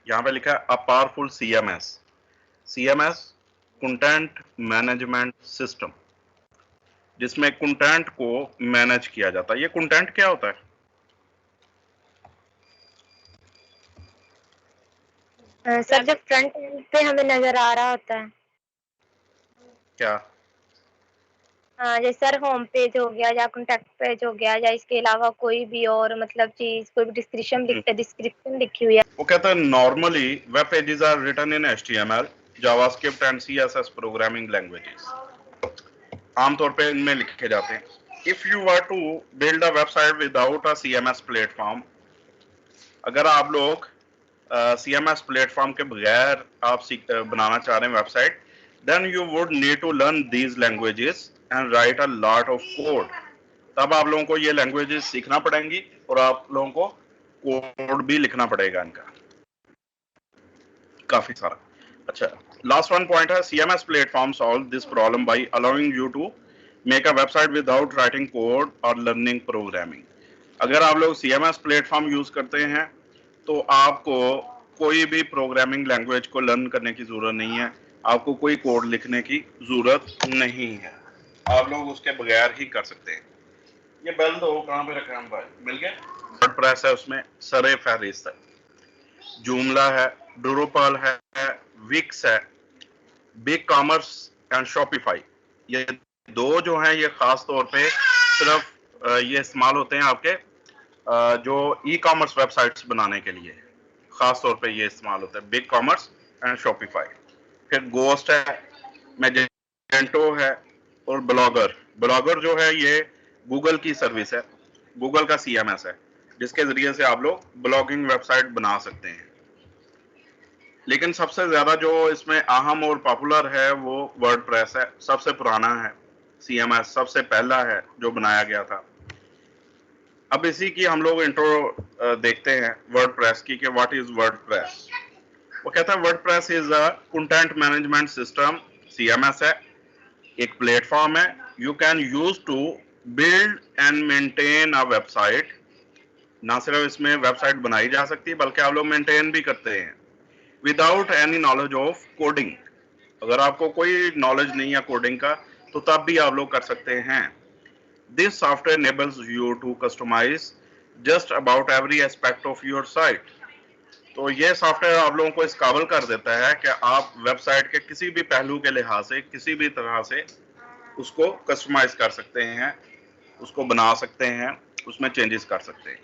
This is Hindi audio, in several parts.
यहाँ पे लिखा है a powerful CMS। CMS content management system, जिसमें कंटेंट को मैनेज किया जाता है। ये कंटेंट क्या होता है? सर जब फ्रंट एंड पे हमें नजर आ रहा होता है, क्या? जैसे सर होम पेज हो गया या कॉन्टेक्ट पेज हो गया, या इसके अलावा कोई भी और मतलब चीज, कोई भी डिस्क्रिप्शन लिखी हुई है। वो कहता है normally web pages are written in HTML, JavaScript and CSS programming languages. आमतौर पे इनमें लिखे जाते हैं। If you were to build a website without a CMS platform, अगर आप लोग CMS प्लेटफॉर्म के बगैर आप बनाना चाह रहे हैं website, then you would need to learn these languages and write a lot of code. तब आप लोगों को ये लैंग्वेजेस सीखना पड़ेंगी और आप लोगों को कोड भी लिखना पड़ेगा इनका, काफी सारा। अच्छा, लास्ट वन पॉइंट है CMS platform solve this problem by allowing you to make a website without writing code और लर्निंग प्रोग्रामिंग। अगर आप लोग CMS प्लेटफॉर्म यूज करते हैं तो आपको कोई भी प्रोग्रामिंग लैंग्वेज को लर्न करने की जरूरत नहीं है, आपको कोई कोड लिखने की जरूरत नहीं है, आप लोग उसके बगैर ही कर सकते हैं। ये बेल दो, कहाँ पे रखा है भाई? मिल गया। वर्डप्रेस है, उसमें सरे फहरिस्त है, जूमला है, ड्रूपल है, विक्स है, बिग कॉमर्स एंड शॉपिफाई। ये दो जो हैं ये खास तौर पे सिर्फ ये इस्तेमाल होते हैं आपके जो ई-कॉमर्स वेबसाइट्स बनाने के लिए, खास तौर पे ये इस्तेमाल होता है, बिग कॉमर्स एंड शॉपिफाई। फिर गोस्ट है, मैजेंटो है और ब्लॉगर। ब्लॉगर जो है ये गूगल की सर्विस है, गूगल का CMS है, जिसके जरिए से आप लोग ब्लॉगिंग वेबसाइट बना सकते हैं। लेकिन सबसे ज्यादा जो इसमें अहम और पॉपुलर है वो वर्डप्रेस है, सबसे पुराना है, CMS सबसे पहला है जो बनाया गया था। अब इसी की हम लोग इंट्रो देखते हैं वर्डप्रेस की, कि व्हाट इज वर्डप्रेस। वो कहता है WordPress is a content management system, CMS है, एक प्लेटफॉर्म है, you can use to build and maintain a website. ना सिर्फ इसमें वेबसाइट बनाई जा सकती है बल्कि आप लोग मेंटेन भी करते हैं without any knowledge of coding. अगर आपको कोई नॉलेज नहीं है कोडिंग का तो तब भी आप लोग कर सकते हैं। This software enables you to customize just about every aspect of your site। तो ये सॉफ्टवेयर आप लोगों को इस काबिल कर देता है कि आप वेबसाइट के किसी भी पहलू के लिहाज से किसी भी तरह से उसको कस्टमाइज कर सकते हैं, उसको बना सकते हैं, उसमें चेंजेस कर सकते हैं।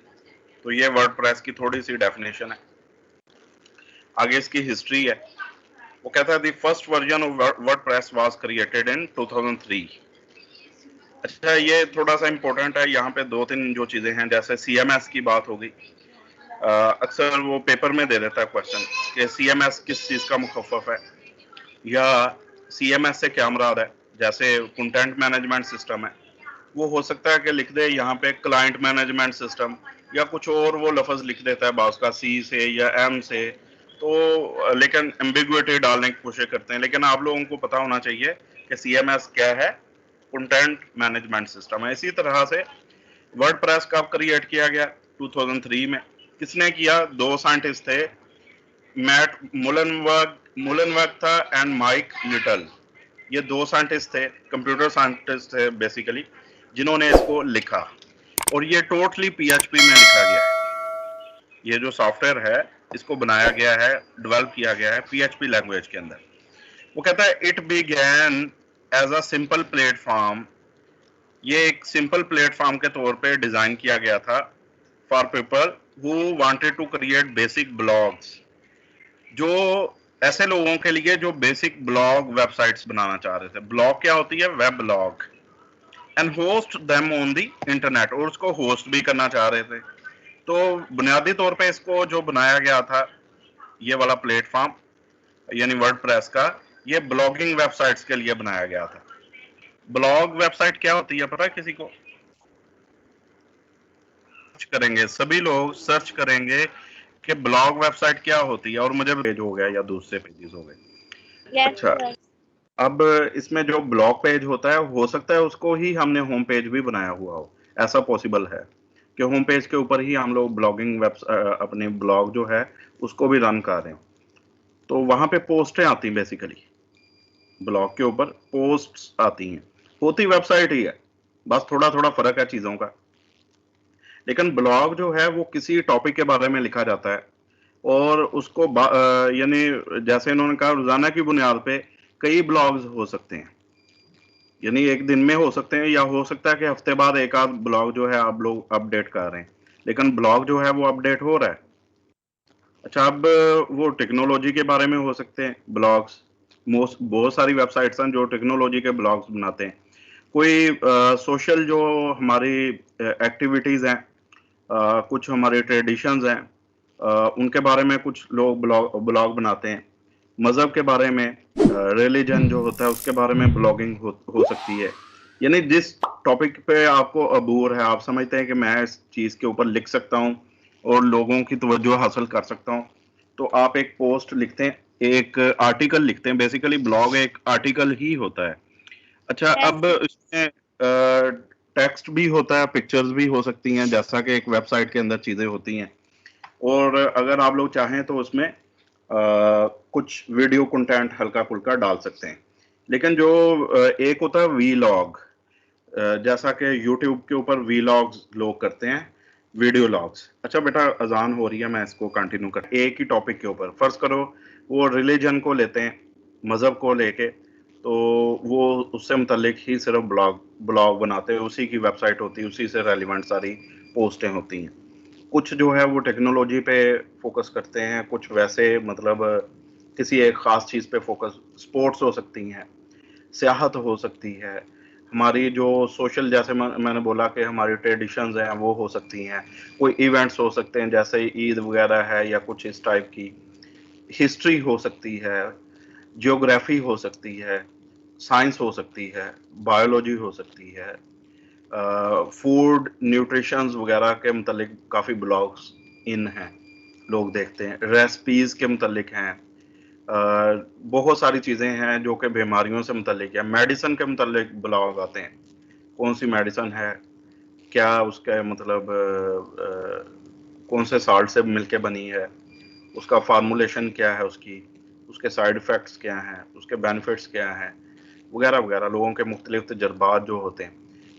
तो ये वर्डप्रेस की थोड़ी सी डेफिनेशन है। आगे इसकी हिस्ट्री है। वो कहता है the first version of WordPress was created in 2003। अच्छा, ये थोड़ा सा इंपॉर्टेंट है, यहाँ पे दो तीन जो चीजें हैं, जैसे CMS की बात हो गई, अक्सर वो पेपर में दे देता है क्वेश्चन कि CMS किस चीज का मुखफ़्फ़ है या CMS से क्या मुराद है। जैसे कंटेंट मैनेजमेंट सिस्टम है, वो हो सकता है कि लिख दे यहाँ पे क्लाइंट मैनेजमेंट सिस्टम, या कुछ और वो लफ्ज लिख देता है बास का C से या M से, तो लेकिन एम्बिग्विटी डालने की कोशिश करते हैं। लेकिन आप लोगों को पता होना चाहिए कि CMS क्या है, कंटेंट मैनेजमेंट सिस्टम है। इसी तरह से वर्डप्रेस कब क्रिएट किया गया? 2003 में। किसने किया? दो साइंटिस्ट थे, मैट मुलनवर्ग था एंड माइक लिटल। ये दो साइंटिस्ट थे, कंप्यूटर साइंटिस्ट थे बेसिकली, जिन्होंने इसको लिखा, और ये टोटली PHP में लिखा गया है। ये जो सॉफ्टवेयर है इसको बनाया गया है, डेवलप किया गया है PHP लैंग्वेज के अंदर। वो कहता है it began as a simple platform. ये एक सिंपल प्लेटफॉर्म के तौर पे डिजाइन किया गया था for people who wanted to create basic blogs, जो ऐसे लोगों के लिए जो बेसिक ब्लॉग वेबसाइट्स बनाना चाह रहे थे। ब्लॉग क्या होती है? Web blog. And host them on the internet, और उसको होस्ट भी करना चाह रहे थे। तो बुनियादी तौर पे इसको जो बनाया गया था ये वाला प्लेटफॉर्म यानी वर्डप्रेस का, ये ब्लॉगिंग वेबसाइट्स के लिए बनाया गया था। ब्लॉग वेबसाइट क्या होती है पता है किसी को? सर्च करेंगे, सभी लोग सर्च करेंगे कि ब्लॉग वेबसाइट क्या होती है, और मुझे पेज हो गया या दूसरे पेजेस हो गए। यस अच्छा, सर। अब इसमें जो ब्लॉग पेज होता है हो सकता है उसको ही हमने होम पेज भी बनाया हुआ हो, ऐसा पॉसिबल है। कि होम पेज के ऊपर ही हम लोग ब्लॉगिंग अपने ब्लॉग जो है उसको भी रन कर रहे हैं, तो वहां पे पोस्टें आती हैं, बेसिकली ब्लॉग के ऊपर पोस्ट्स आती हैं, होती वेबसाइट ही है, बस थोड़ा थोड़ा फर्क है चीजों का। लेकिन ब्लॉग जो है वो किसी टॉपिक के बारे में लिखा जाता है, और उसको यानी जैसे इन्होंने कहा रोजाना की बुनियाद पे कई ब्लॉग्स हो सकते हैं, यानी एक दिन में हो सकते हैं, या हो सकता है कि हफ्ते बाद एक आध ब्लॉग जो है आप लोग अपडेट कर रहे हैं, लेकिन ब्लॉग जो है वो अपडेट हो रहा है। अच्छा, अब वो टेक्नोलॉजी के बारे में हो सकते हैं ब्लॉग्स, मोस्ट बहुत सारी वेबसाइट्स हैं जो टेक्नोलॉजी के ब्लॉग्स बनाते हैं। कोई सोशल जो हमारी एक्टिविटीज हैं, कुछ हमारे ट्रेडिशंस हैं, उनके बारे में कुछ लोग ब्लॉग ब्लॉग बनाते हैं। मजहब के बारे में, रिलीजन जो होता है उसके बारे में ब्लॉगिंग हो सकती है। यानी जिस टॉपिक पे आपको अबूर है, आप समझते हैं कि मैं इस चीज के ऊपर लिख सकता हूँ और लोगों की तवज्जो हासिल कर सकता हूँ, तो आप एक पोस्ट लिखते हैं, एक आर्टिकल लिखते हैं। बेसिकली ब्लॉग एक आर्टिकल ही होता है। अच्छा, यस। अब इसमें टेक्स्ट भी होता है, पिक्चर्स भी हो सकती हैं, जैसा कि एक वेबसाइट के अंदर चीजें होती हैं, और अगर आप लोग चाहें तो उसमें कुछ वीडियो कंटेंट हल्का फुल्का डाल सकते हैं। लेकिन जो एक होता है वीलॉग, जैसा कि यूट्यूब के ऊपर वीलॉग्स लोग करते हैं, वीडियो लॉग्स। अच्छा बेटा, अजान हो रही है, मैं इसको कंटिन्यू कर, एक ही टॉपिक के ऊपर फर्ज करो वो रिलीजन को लेते हैं, मजहब को लेके, तो वो उससे मुतल्लिक ही सिर्फ ब्लॉग ब्लॉग बनाते हैं, उसी की वेबसाइट होती है, उसी से रेलिवेंट सारी पोस्टें होती हैं। कुछ जो है वो टेक्नोलॉजी पे फोकस करते हैं, कुछ वैसे मतलब किसी एक खास चीज पे फोकस, स्पोर्ट्स हो सकती हैं, सियाहत हो सकती है, हमारी जो सोशल, जैसे मैंने बोला कि हमारी ट्रेडिशंस हैं वो हो सकती हैं, कोई इवेंट्स हो सकते हैं जैसे ईद वगैरह है या कुछ इस टाइप की, हिस्ट्री हो सकती है, जियोग्राफी हो सकती है, साइंस हो सकती है, बायोलॉजी हो सकती है, फूड न्यूट्रिशंस वगैरह के मतलब काफ़ी ब्लॉग्स इन हैं, लोग देखते हैं, रेसिपीज़ के मतलब हैं, बहुत सारी चीज़ें हैं जो कि बीमारियों से मुतल्लिक है, मेडिसिन के मुतल्लिक ब्लॉग आते हैं, कौन सी मेडिसिन है, क्या उसका मतलब कौन से साल्ट से मिलके बनी है, उसका फार्मूलेशन क्या है उसकी, उसके साइड इफ़ेक्ट्स क्या हैं, उसके बेनिफिट्स क्या हैं, वगैरह वगैरह, लोगों के मुख्तलिफ तजर्बात जो होते हैं।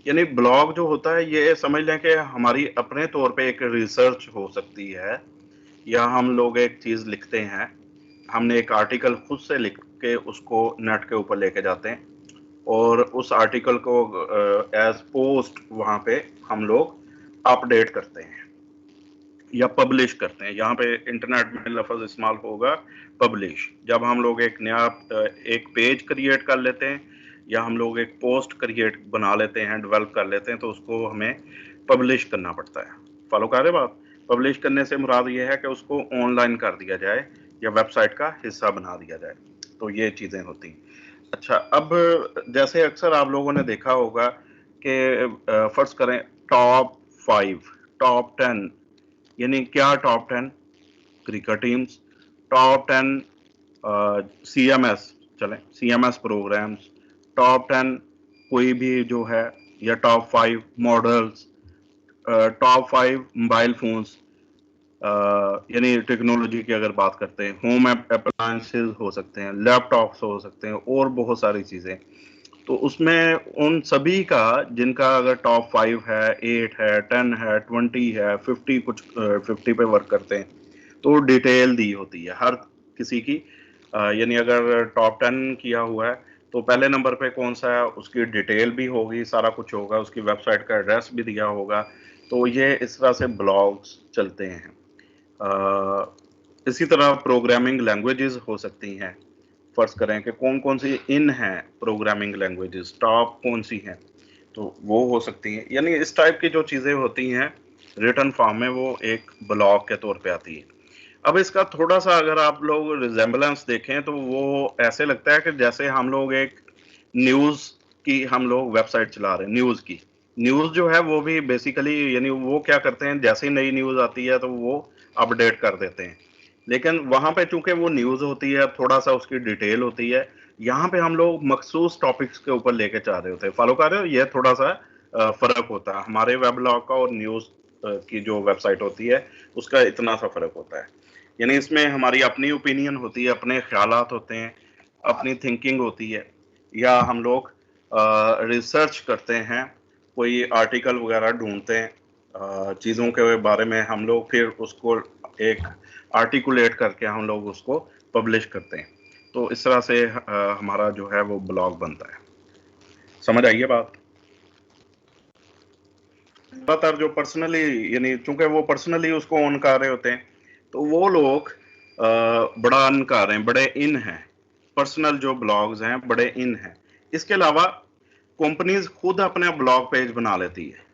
यानी ब्लॉग जो होता है ये समझ लें कि हमारी अपने तौर पे एक रिसर्च हो सकती है, या हम लोग एक चीज़ लिखते हैं, हमने एक आर्टिकल खुद से लिख के उसको नेट के ऊपर लेके जाते हैं, और उस आर्टिकल को एज पोस्ट वहाँ पे हम लोग अपडेट करते हैं या पब्लिश करते हैं। यहाँ पे इंटरनेट में लफ्ज़ इस्तेमाल होगा पब्लिश। जब हम लोग एक नया एक पेज क्रिएट कर लेते हैं, या हम लोग एक पोस्ट क्रिएट बना लेते हैं, डेवलप कर लेते हैं, तो उसको हमें पब्लिश करना पड़ता है। फॉलो कर रहे बात? पब्लिश करने से मुराद ये है कि उसको ऑनलाइन कर दिया जाए या वेबसाइट का हिस्सा बना दिया जाए, तो ये चीज़ें होती हैं। अच्छा, अब जैसे अक्सर आप लोगों ने देखा होगा कि फर्ज करें टॉप 5, टॉप 10, यानी क्या top 10 cricket teams, top 10 CMS, चलें CMS प्रोग्राम्स, टॉप 10 कोई भी जो है, या top 5 models, top 5 mobile phones, यानी टेक्नोलॉजी की अगर बात करते हैं, होम अप्लायंसेस हो सकते हैं, लैपटॉप्स हो सकते हैं, और बहुत सारी चीज़ें। तो उसमें उन सभी का जिनका अगर टॉप 5 है, 8 है, 10 है, 20 है, 50, कुछ 50 पे वर्क करते हैं, तो डिटेल दी होती है हर किसी की। यानी अगर टॉप 10 किया हुआ है तो पहले नंबर पे कौन सा है उसकी डिटेल भी होगी, सारा कुछ होगा, उसकी वेबसाइट का एड्रेस भी दिया होगा। तो ये इस तरह से ब्लॉग्स चलते हैं। इसी तरह प्रोग्रामिंग लैंग्वेजेस हो सकती हैं। फर्ज करें कि कौन कौन सी इन हैं प्रोग्रामिंग लैंग्वेजेस, टॉप कौन सी हैं, तो वो हो सकती हैं। यानी इस टाइप की जो चीज़ें होती हैं रिटर्न फॉर्म में, वो एक ब्लॉग के तौर पे आती है। अब इसका थोड़ा सा अगर आप लोग रिजेम्बलेंस देखें तो वो ऐसे लगता है कि जैसे हम लोग एक न्यूज़ की हम लोग वेबसाइट चला रहे हैं, न्यूज़ की। न्यूज़ जो है वो भी बेसिकली, यानी वो क्या करते हैं, जैसे ही नई न्यूज़ आती है तो वो अपडेट कर देते हैं, लेकिन वहां पे चूंकि वो न्यूज़ होती है, थोड़ा सा उसकी डिटेल होती है, यहाँ पे हम लोग मखसूस टॉपिक्स के ऊपर लेके जा रहे होते हैं। फॉलो कर रहे हो? ये थोड़ा सा फर्क होता है हमारे वेब ब्लॉग का और न्यूज़ की जो वेबसाइट होती है उसका इतना सा फर्क होता है। यानी इसमें हमारी अपनी ओपिनियन होती है, अपने ख्यालात होते हैं, अपनी थिंकिंग होती है, या हम लोग रिसर्च करते हैं, कोई आर्टिकल वगैरह ढूंढते हैं चीज़ों के बारे में, हम लोग फिर उसको एक आर्टिकुलेट करके हम लोग उसको पब्लिश करते हैं। तो इस तरह से हमारा जो है वो ब्लॉग बनता है। समझ आई है बात? ज़्यादातर जो पर्सनली, यानी चूंकि वो पर्सनली उसको ओन कर रहे होते हैं, तो वो लोग बड़ा अन कर रहे हैं, बड़े इन हैं, पर्सनल जो ब्लॉग्स हैं बड़े इन हैं। इसके अलावा कंपनीज खुद अपने ब्लॉग पेज बना लेती है,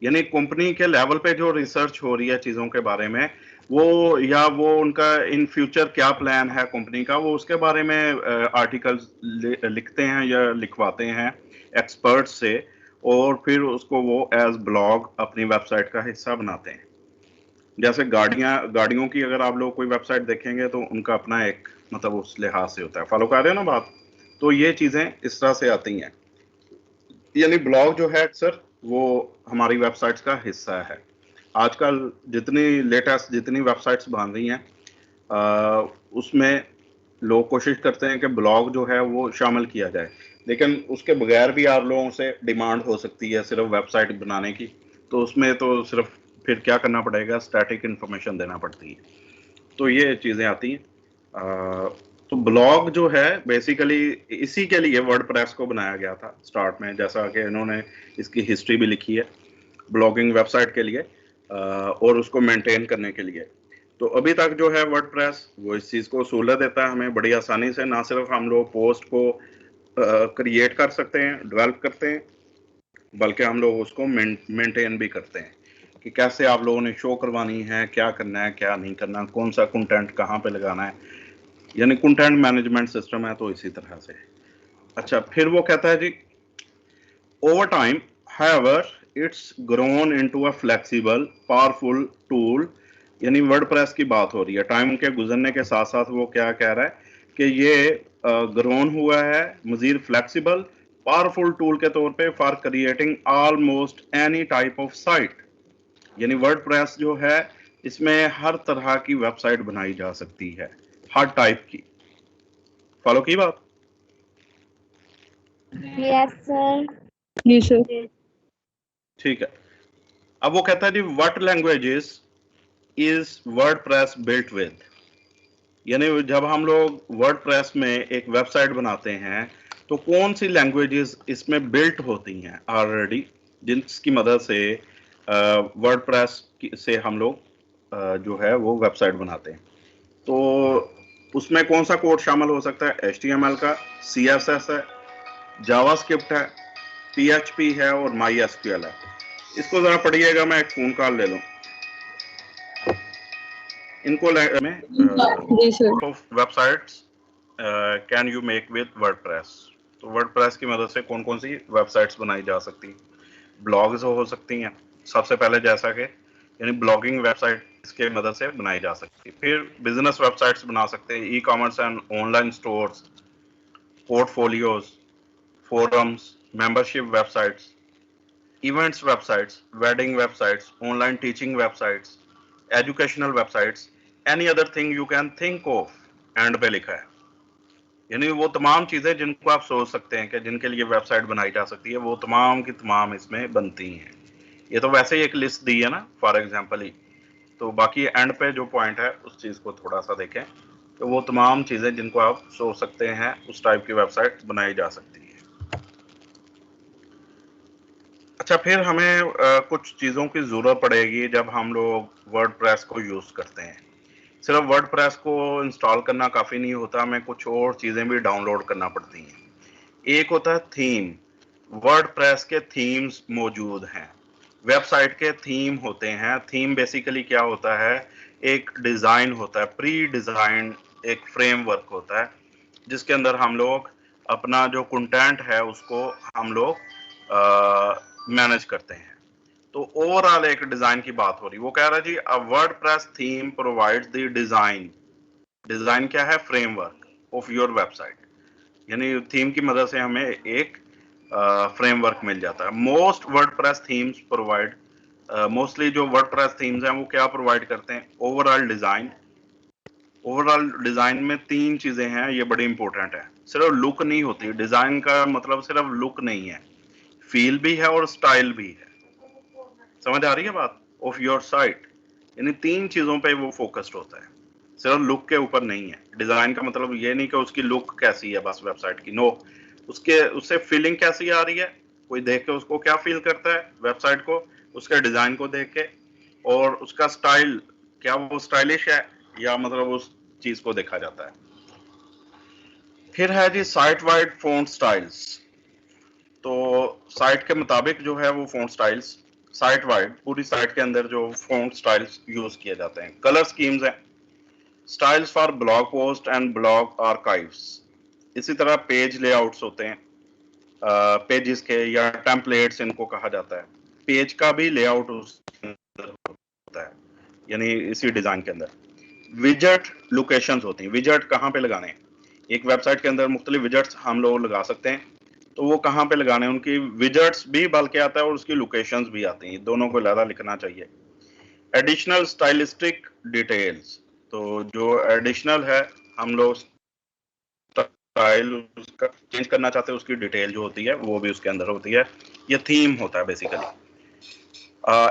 यानी कंपनी के लेवल पे जो रिसर्च हो रही है चीज़ों के बारे में, वो या वो उनका इन फ्यूचर क्या प्लान है कंपनी का, वो उसके बारे में आर्टिकल्स लिखते हैं या लिखवाते हैं एक्सपर्ट से, और फिर उसको वो एज ब्लॉग अपनी वेबसाइट का हिस्सा बनाते हैं। जैसे गाड़ियों की अगर आप लोग कोई वेबसाइट देखेंगे तो उनका अपना एक मतलब उस लिहाज से होता है। फॉलो कर रहे हो ना बात? तो ये चीज़ें इस तरह से आती हैं, यानी ब्लॉग जो है अक्सर वो हमारी वेबसाइट्स का हिस्सा है। आजकल जितनी लेटेस्ट जितनी वेबसाइट्स बन रही हैं उसमें लोग कोशिश करते हैं कि ब्लॉग जो है वो शामिल किया जाए, लेकिन उसके बगैर भी आप लोगों से डिमांड हो सकती है सिर्फ वेबसाइट बनाने की, तो उसमें तो सिर्फ फिर क्या करना पड़ेगा, स्टैटिक इन्फॉर्मेशन देना पड़ती है। तो ये चीज़ें आती हैं। तो ब्लॉग जो है बेसिकली इसी के लिए वर्डप्रेस को बनाया गया था स्टार्ट में, जैसा कि इन्होंने इसकी हिस्ट्री भी लिखी है ब्लॉगिंग वेबसाइट के लिए और उसको मेंटेन करने के लिए। तो अभी तक जो है वर्डप्रेस वो इस चीज़ को सहूलत देता है हमें बड़ी आसानी से। ना सिर्फ हम लोग पोस्ट को क्रिएट कर सकते हैं, डेवलप करते हैं, बल्कि हम लोग उसको मेंटेन भी करते हैं कि कैसे आप लोगों ने शो करवानी है, क्या करना है, क्या नहीं करना, कौन सा कंटेंट कहाँ पे लगाना है, यानी कंटेंट मैनेजमेंट सिस्टम है। तो इसी तरह से अच्छा, फिर वो कहता है जी over time however it's grown into a flexible powerful tool, यानी वर्डप्रेस की बात हो रही है। टाइम के गुजरने के साथ साथ वो क्या कह रहा है कि ये ग्रोन हुआ है मजीद फ्लेक्सिबल पावरफुल टूल के तौर पे for creating almost any type of site, यानी वर्डप्रेस जो है इसमें हर तरह की वेबसाइट बनाई जा सकती है, हर टाइप की। फॉलो की बात? Yes sir. जी सर। ठीक है। अब वो कहता है जी what languages is WordPress built with, यानी जब हम लोग वर्डप्रेस में एक वेबसाइट बनाते हैं तो कौन सी लैंग्वेजेस इसमें बिल्ट होती हैं ऑलरेडी, जिसकी मदद से वर्डप्रेस से हम लोग जो है वो वेबसाइट बनाते हैं। तो उसमें कौन सा कोड शामिल हो सकता है? HTML का, CSS है, जावास्क्रिप्ट है, PHP है और MySQL है। इसको जरा पढ़िएगा, मैं एक फोन कॉल ले लूं। इनको में जी sir. Websites can you make with WordPress. तो वर्डप्रेस की मदद से कौन कौन सी वेबसाइट्स बनाई जा सकती हैं? ब्लॉग्स हो सकती हैं सबसे पहले, जैसा कि यानी ब्लॉगिंग वेबसाइट इसके मदद से बनाई जा सकती है। फिर बिजनेस वेबसाइट्स बना सकते हैं, e-commerce and online stores, portfolios, forums, membership websites, events websites, wedding websites, online teaching websites, educational websites, any other thing you can think of, and पे लिखा है। यानी वो तमाम चीजें जिनको आप सोच सकते हैं कि जिनके लिए वेबसाइट बनाई जा सकती है, वो तमाम की तमाम इसमें बनती हैं। ये तो वैसे ही एक लिस्ट दी है ना फॉर एग्जांपल ही, तो बाकी एंड पे जो पॉइंट है उस चीज को थोड़ा सा देखें, तो वो तमाम चीजें जिनको आप सोच सकते हैं उस टाइप की वेबसाइट बनाई जा सकती है। अच्छा, फिर हमें कुछ चीज़ों की ज़रूरत पड़ेगी जब हम लोग वर्डप्रेस को यूज़ करते हैं। सिर्फ वर्डप्रेस को इंस्टॉल करना काफ़ी नहीं होता, हमें कुछ और चीज़ें भी डाउनलोड करना पड़ती हैं। एक होता है थीम। वर्डप्रेस के थीम्स मौजूद हैं, वेबसाइट के थीम होते हैं। थीम बेसिकली क्या होता है? एक डिज़ाइन होता है, प्री डिज़ाइन एक फ्रेमवर्क होता है जिसके अंदर हम लोग अपना जो कंटेंट है उसको हम लोग मैनेज करते हैं। तो ओवरऑल एक डिजाइन की बात हो रही, वो कह रहा है जी a WordPress theme provides the design. Design क्या है? फ्रेमवर्क ऑफ योर वेबसाइट, यानी थीम की मदद से हमें एक फ्रेमवर्क मिल जाता है। Most WordPress themes provide mostly जो वर्डप्रेस थीम्स हैं वो क्या प्रोवाइड करते हैं, ओवरऑल डिजाइन में 3 चीजें हैं, ये बड़ी इंपॉर्टेंट है। सिर्फ लुक नहीं होती, डिजाइन का मतलब सिर्फ लुक नहीं है, फील भी है और स्टाइल भी है। समझ आ रही है बात? ऑफ योर साइट, यानी 3 चीजों पे वो फोकस्ड होता है, सिर्फ लुक के ऊपर नहीं है। डिजाइन का मतलब ये नहीं कि उसकी लुक कैसी है बस वेबसाइट की, नो, उससे फीलिंग कैसी आ रही है, कोई देख के उसको क्या फील करता है वेबसाइट को, उसके डिजाइन को देख के, और उसका स्टाइल क्या वो स्टाइलिश है या मतलब उस चीज को देखा जाता है। फिर है जी साइट वाइड फॉन्ट स्टाइल्स। तो साइट के मुताबिक जो है वो फॉन्ट स्टाइल्स साइट वाइड पूरी साइट के अंदर जो फॉन्ट स्टाइल्स यूज किए जाते हैं। कलर स्कीम्स हैं, styles for blog post and blog archives. इसी तरह पेज लेआउट्स होते हैं, पेजेस के या टेम्पलेट्स इनको कहा जाता है। पेज का भी लेआउट उसके अंदर होता है, यानी इसी डिजाइन के अंदर। विजेट लोकेशंस होती हैं, विजेट कहाँ पे लगाने हैं। एक वेबसाइट के अंदर मुख्तलिफ विजेट्स हम लोग लगा सकते हैं, तो वो कहाँ पे लगाने हैं, उनकी विजेट्स भी बल्कि आता है और उसकी लोकेशंस भी आती हैं, दोनों को अलग लिखना चाहिए। एडिशनल स्टाइलिस्टिक डिटेल्स, तो जो एडिशनल है हम लोग स्टाइल उसका चेंज करना चाहते हैं, उसकी डिटेल जो होती है वो भी उसके अंदर होती है। ये थीम होता है बेसिकली।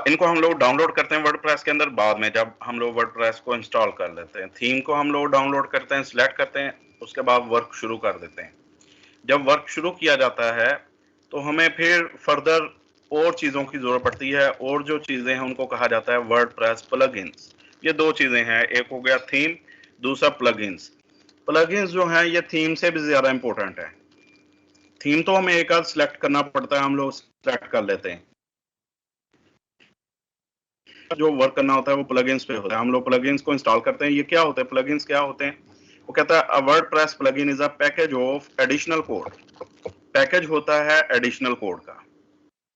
इनको हम लोग डाउनलोड करते हैं वर्डप्रेस के अंदर बाद में, जब हम लोग वर्डप्रेस को इंस्टॉल कर लेते हैं। थीम को हम लोग डाउनलोड करते हैं, सिलेक्ट करते हैं, उसके बाद वर्क शुरू कर देते हैं। जब वर्क शुरू किया जाता है तो हमें फिर फर्दर और चीज़ों की ज़रूरत पड़ती है, और जो चीज़ें हैं उनको कहा जाता है वर्डप्रेस प्लगइन्स। ये 2 चीज़ें हैं, एक हो गया थीम, दूसरा प्लगइन्स। प्लगइन्स जो हैं ये थीम से भी ज़्यादा इंपॉर्टेंट है। थीम तो हमें एक आध सिलेक्ट करना पड़ता है, हम लोग सिलेक्ट कर लेते हैं, जो वर्क करना होता है वो प्लगइन्स पे होता है। हम लोग प्लगइन्स को इंस्टॉल करते हैं। ये क्या होते हैं प्लगइन्स, क्या होते हैं? वो कहता है WordPress plugin is a package of additional code. Package होता है एडिशनल कोड का,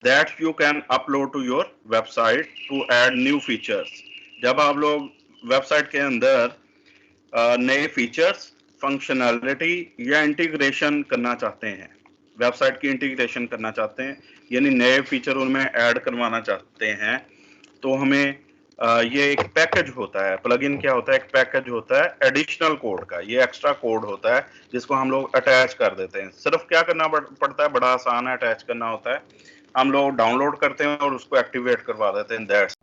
that you can upload to your website to add new features. जब आप लोग वेबसाइट के अंदर नए फीचर्स, फंक्शनैलिटी या इंटीग्रेशन करना चाहते हैं, वेबसाइट की इंटीग्रेशन करना चाहते हैं, यानी नए फीचर उनमें ऐड करवाना चाहते हैं, तो हमें ये एक पैकेज होता है। प्लगइन क्या होता है? एक पैकेज होता है एडिशनल कोड का, ये एक्स्ट्रा कोड होता है जिसको हम लोग अटैच कर देते हैं। सिर्फ क्या करना पड़ता है, बड़ा आसान है, अटैच करना होता है। हम लोग डाउनलोड करते हैं और उसको एक्टिवेट करवा देते हैं, दैट्स